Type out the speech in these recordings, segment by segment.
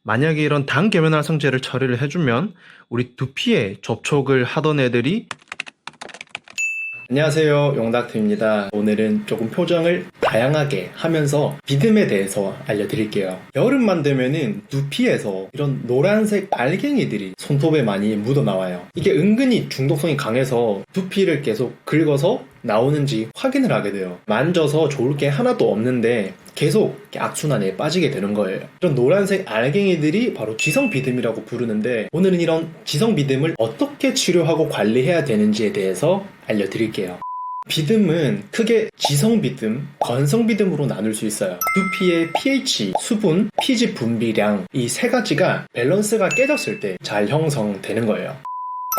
만약에 이런 당 계면활성제를 처리를 해주면 우리 두피에 접촉을 하던 애들이 안녕하세요, 용닥터입니다. 오늘은 조금 표정을 다양하게 하면서 비듬에 대해서 알려드릴게요. 여름만 되면은 두피에서 이런 노란색 알갱이들이 손톱에 많이 묻어나와요. 이게 은근히 중독성이 강해서 두피를 계속 긁어서 나오는지 확인을 하게 돼요. 만져서 좋을 게 하나도 없는데 계속 악순환에 빠지게 되는 거예요. 이런 노란색 알갱이들이 바로 지성비듬이라고 부르는데, 오늘은 이런 지성비듬을 어떻게 치료하고 관리해야 되는지에 대해서 알려드릴게요. 비듬은 크게 지성비듬, 건성비듬으로 나눌 수 있어요. 두피의 pH, 수분, 피지 분비량 이 세 가지가 밸런스가 깨졌을 때 잘 형성되는 거예요.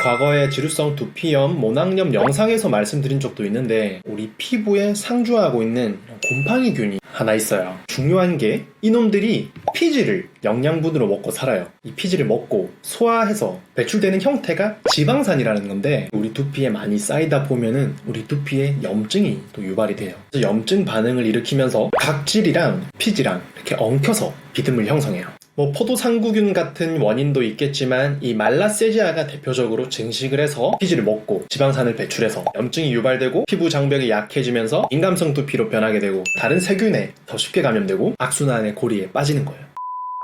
과거에 지루성 두피염, 모낭염 영상에서 말씀드린 적도 있는데, 우리 피부에 상주하고 있는 곰팡이균이 하나 있어요. 중요한 게 이놈들이 피지를 영양분으로 먹고 살아요. 이 피지를 먹고 소화해서 배출되는 형태가 지방산이라는 건데, 우리 두피에 많이 쌓이다 보면은 우리 두피에 염증이 또 유발이 돼요. 그래서 염증 반응을 일으키면서 각질이랑 피지랑 이렇게 엉켜서 비듬을 형성해요. 포도상구균 같은 원인도 있겠지만, 이 말라세지아가 대표적으로 증식을 해서 피지를 먹고 지방산을 배출해서 염증이 유발되고 피부 장벽이 약해지면서 민감성 두피로 변하게 되고, 다른 세균에 더 쉽게 감염되고 악순환의 고리에 빠지는 거예요.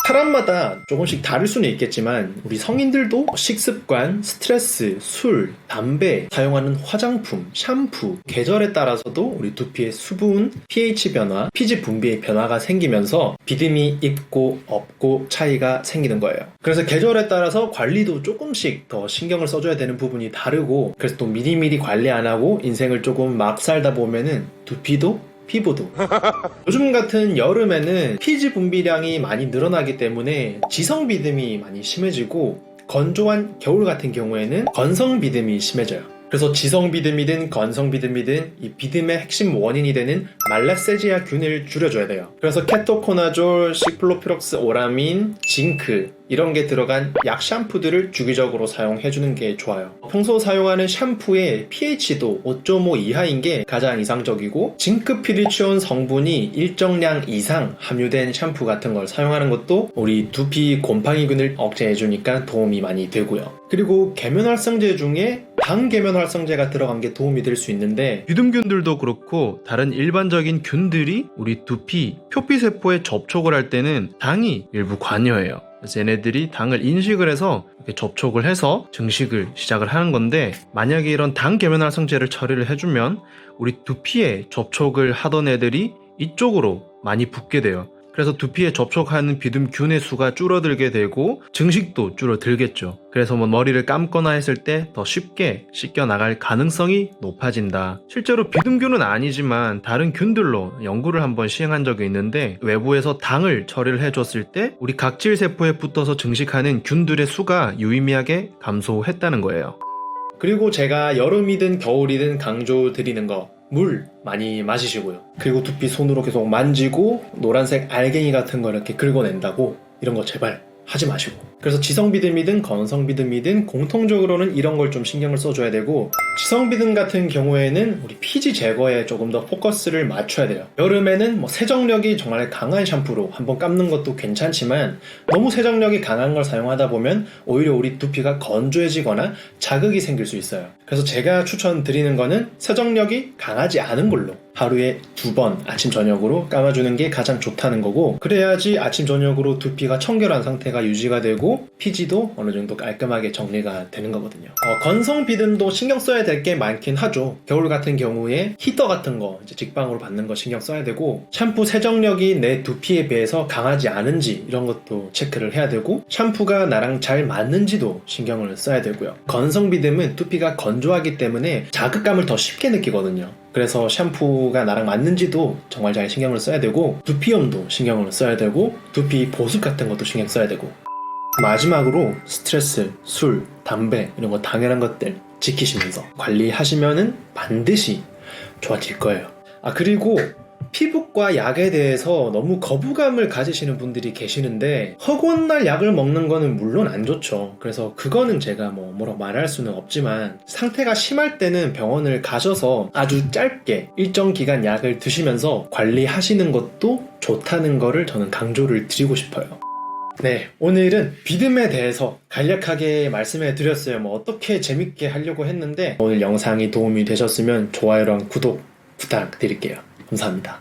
사람마다 조금씩 다를 수는 있겠지만, 우리 성인들도 식습관, 스트레스, 술, 담배, 사용하는 화장품, 샴푸, 계절에 따라서도 우리 두피의 수분, pH 변화, 피지 분비의 변화가 생기면서 비듬이 있고 없고 차이가 생기는 거예요. 그래서 계절에 따라서 관리도 조금씩 더 신경을 써줘야 되는 부분이 다르고, 그래서 또 미리미리 관리 안 하고 인생을 조금 막 살다 보면은 두피도 피부도 요즘 같은 여름에는 피지 분비량이 많이 늘어나기 때문에 지성비듬이 많이 심해지고, 건조한 겨울 같은 경우에는 건성비듬이 심해져요. 그래서 지성비듬이든 건성비듬이든 이 비듬의 핵심 원인이 되는 말라세지아 균을 줄여줘야 돼요. 그래서 케토코나졸, 시클로피록스 오라민, 징크 이런 게 들어간 약 샴푸들을 주기적으로 사용해주는 게 좋아요. 평소 사용하는 샴푸의 pH도 5.5 이하인 게 가장 이상적이고, 징크피리치온 성분이 일정량 이상 함유된 샴푸 같은 걸 사용하는 것도 우리 두피 곰팡이균을 억제해주니까 도움이 많이 되고요. 그리고 계면활성제 중에 당 계면활성제가 들어간 게 도움이 될 수 있는데, 비듬균들도 그렇고 다른 일반적인 균들이 우리 두피 표피세포에 접촉을 할 때는 당이 일부 관여해요. 그래서 얘네들이 당을 인식을 해서 이렇게 접촉을 해서 증식을 시작을 하는 건데, 만약에 이런 당 계면활성제를 처리를 해주면 우리 두피에 접촉을 하던 애들이 이쪽으로 많이 붙게 돼요. 그래서 두피에 접촉하는 비듬균의 수가 줄어들게 되고 증식도 줄어들겠죠. 그래서 머리를 감거나 했을 때 더 쉽게 씻겨나갈 가능성이 높아진다. 실제로 비듬균은 아니지만 다른 균들로 연구를 한번 시행한 적이 있는데, 외부에서 당을 처리를 해줬을 때 우리 각질세포에 붙어서 증식하는 균들의 수가 유의미하게 감소했다는 거예요. 그리고 제가 여름이든 겨울이든 강조드리는 거, 물 많이 마시시고요. 그리고 두피 손으로 계속 만지고 노란색 알갱이 같은 거 이렇게 긁어낸다고 이런 거 제발 하지 마시고. 그래서 지성비듬이든 건성비듬이든 공통적으로는 이런 걸 좀 신경을 써줘야 되고, 지성비듬 같은 경우에는 우리 피지 제거에 조금 더 포커스를 맞춰야 돼요. 여름에는 세정력이 정말 강한 샴푸로 한번 감는 것도 괜찮지만, 너무 세정력이 강한 걸 사용하다 보면 오히려 우리 두피가 건조해지거나 자극이 생길 수 있어요. 그래서 제가 추천드리는 거는 세정력이 강하지 않은 걸로 하루에 2번 아침 저녁으로 감아주는 게 가장 좋다는 거고, 그래야지 아침 저녁으로 두피가 청결한 상태가 유지가 되고 피지도 어느 정도 깔끔하게 정리가 되는 거거든요. 건성 비듬도 신경 써야 될 게 많긴 하죠. 겨울 같은 경우에 히터 같은 거 이제 직방으로 받는 거 신경 써야 되고, 샴푸 세정력이 내 두피에 비해서 강하지 않은지 이런 것도 체크를 해야 되고, 샴푸가 나랑 잘 맞는지도 신경을 써야 되고요. 건성 비듬은 두피가 건조하기 때문에 자극감을 더 쉽게 느끼거든요. 그래서 샴푸가 나랑 맞는지도 정말 잘 신경을 써야 되고, 두피염도 신경을 써야 되고, 두피 보습 같은 것도 신경 써야 되고, 마지막으로 스트레스, 술, 담배 이런 거 당연한 것들 지키시면서 관리하시면은 반드시 좋아질 거예요. 그리고 피부과 약에 대해서 너무 거부감을 가지시는 분들이 계시는데, 허구한 약을 먹는 거는 물론 안 좋죠. 그래서 그거는 제가 뭐라고 말할 수는 없지만, 상태가 심할 때는 병원을 가셔서 아주 짧게 일정 기간 약을 드시면서 관리하시는 것도 좋다는 거를 저는 강조를 드리고 싶어요. 네, 오늘은 비듬에 대해서 간략하게 말씀해 드렸어요. 뭐 어떻게 재밌게 하려고 했는데 오늘 영상이 도움이 되셨으면 좋아요랑 구독 부탁드릴게요. 감사합니다.